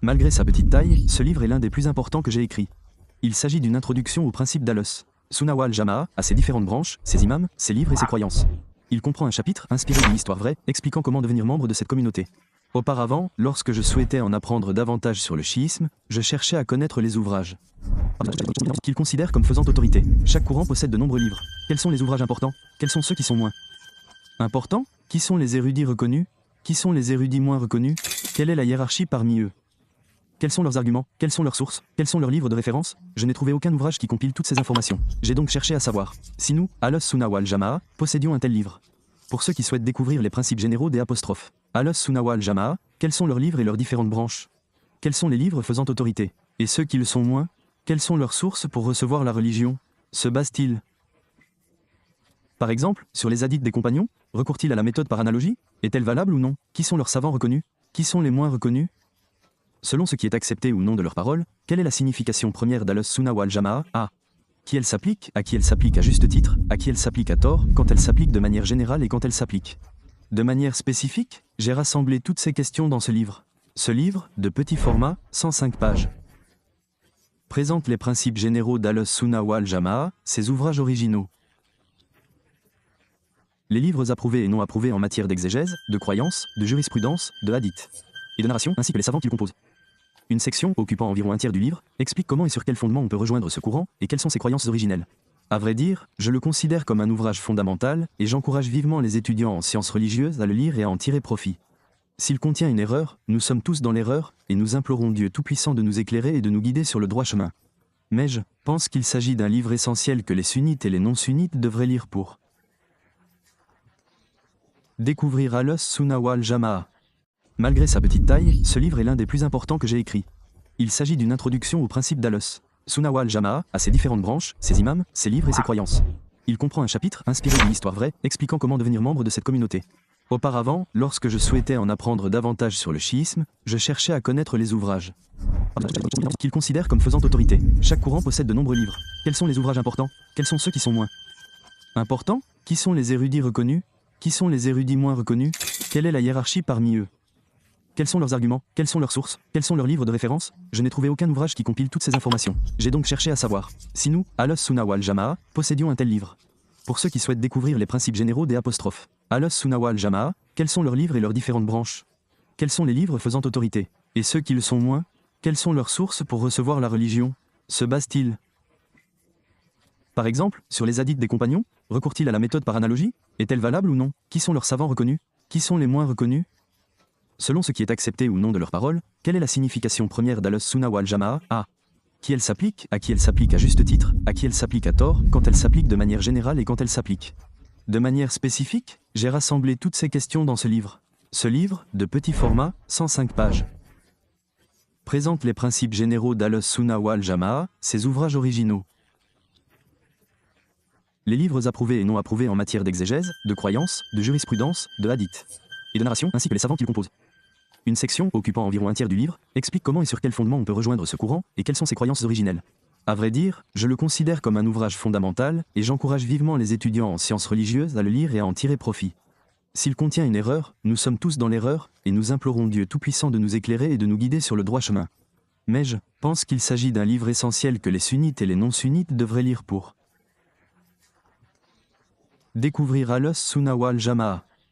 Malgré sa petite taille, ce livre est l'un des plus importants que j'ai écrit. Il s'agit d'une introduction au principe d'Al Sunnah wal Jama'a, à ses différentes branches, ses imams, ses livres et ses croyances. Il comprend un chapitre inspiré d'une histoire vraie, expliquant comment devenir membre de cette communauté. Auparavant, lorsque je souhaitais en apprendre davantage sur le chiisme, je cherchais à connaître les ouvrages qu'il considère comme faisant autorité. Chaque courant possède de nombreux livres. Quels sont les ouvrages importants? Quels sont ceux qui sont moins importants? Qui sont les érudits reconnus? Qui sont les érudits moins reconnus? Quelle est la hiérarchie parmi eux? Quels sont leurs arguments? Quelles sont leurs sources? Quels sont leurs livres de référence? Je n'ai trouvé aucun ouvrage qui compile toutes ces informations. J'ai donc cherché à savoir si nous, Al Sunnah wal Jama'a, possédions un tel livre. Pour ceux qui souhaitent découvrir les principes généraux des apostrophes Al Sunnah wal Jama'a, quels sont leurs livres et leurs différentes branches? Quels sont les livres faisant autorité? Et ceux qui le sont moins? Quelles sont leurs sources pour recevoir la religion? Se basent-ils, par exemple, sur les hadiths des compagnons? Recourent-ils à la méthode par analogie? Est-elle valable ou non? Qui sont leurs savants reconnus? Qui sont les moins reconnus? Selon ce qui est accepté ou non de leurs paroles, quelle est la signification première d'Al Sunnah wal Jama'a? À qui elle s'applique, à qui elle s'applique à juste titre, à qui elle s'applique à tort, quand elle s'applique de manière générale et quand elle s'applique de manière spécifique? J'ai rassemblé toutes ces questions dans ce livre. Ce livre, de petit format, 105 pages, présente les principes généraux d'Al Sunnah wal Jama'a, ses ouvrages originaux. Les livres approuvés et non approuvés en matière d'exégèse, de croyance, de jurisprudence, de hadith et de narration, ainsi que les savants qui le composent. Une section, occupant environ un tiers du livre, explique comment et sur quel fondement on peut rejoindre ce courant et quelles sont ses croyances originelles. À vrai dire, je le considère comme un ouvrage fondamental et j'encourage vivement les étudiants en sciences religieuses à le lire et à en tirer profit. S'il contient une erreur, nous sommes tous dans l'erreur et nous implorons Dieu Tout-Puissant de nous éclairer et de nous guider sur le droit chemin. Mais je pense qu'il s'agit d'un livre essentiel que les sunnites et les non-sunnites devraient lire pour découvrir Al Sunnah wal Jama'a. Malgré sa petite taille, ce livre est l'un des plus importants que j'ai écrit. Il s'agit d'une introduction au principe d'Al Sunnah wal Jama'a, à ses différentes branches, ses imams, ses livres et ses croyances. Il comprend un chapitre inspiré d'une histoire vraie, expliquant comment devenir membre de cette communauté. Auparavant, lorsque je souhaitais en apprendre davantage sur le chiisme, je cherchais à connaître les ouvrages qu'il considère comme faisant autorité. Chaque courant possède de nombreux livres. Quels sont les ouvrages importants? Quels sont ceux qui sont moins importants? Qui sont les érudits reconnus? Qui sont les érudits moins reconnus? Quelle est la hiérarchie parmi eux? Quels sont leurs arguments? Quelles sont leurs sources? Quels sont leurs livres de référence? Je n'ai trouvé aucun ouvrage qui compile toutes ces informations. J'ai donc cherché à savoir si nous, Al Sunnah wal Jama'a, possédions un tel livre. Pour ceux qui souhaitent découvrir les principes généraux des apostrophes Al Sunnah wal Jama'a, quels sont leurs livres et leurs différentes branches? Quels sont les livres faisant autorité? Et ceux qui le sont moins? Quelles sont leurs sources pour recevoir la religion? Se basent-ils, par exemple, sur les hadiths des compagnons? Recourent-ils à la méthode par analogie? Est-elle valable ou non? Qui sont leurs savants reconnus? Qui sont les moins reconnus? Selon ce qui est accepté ou non de leurs paroles, quelle est la signification première d'Al Sunnah wal Jama'a? À qui elle s'applique, à qui elle s'applique à juste titre, à qui elle s'applique à tort, quand elle s'applique de manière générale et quand elle s'applique de manière spécifique? J'ai rassemblé toutes ces questions dans ce livre. Ce livre, de petit format, 105 pages, présente les principes généraux d'Al Sunnah wal Jama'a, ses ouvrages originaux. Les livres approuvés et non approuvés en matière d'exégèse, de croyance, de jurisprudence, de hadith et de narration, ainsi que les savants qui le composent. Une section, occupant environ un tiers du livre, explique comment et sur quel fondement on peut rejoindre ce courant et quelles sont ses croyances originelles. À vrai dire, je le considère comme un ouvrage fondamental et j'encourage vivement les étudiants en sciences religieuses à le lire et à en tirer profit. S'il contient une erreur, nous sommes tous dans l'erreur et nous implorons Dieu Tout-Puissant de nous éclairer et de nous guider sur le droit chemin. Mais je pense qu'il s'agit d'un livre essentiel que les sunnites et les non-sunnites devraient lire pour découvrir Al Sunnah wal Jama'a.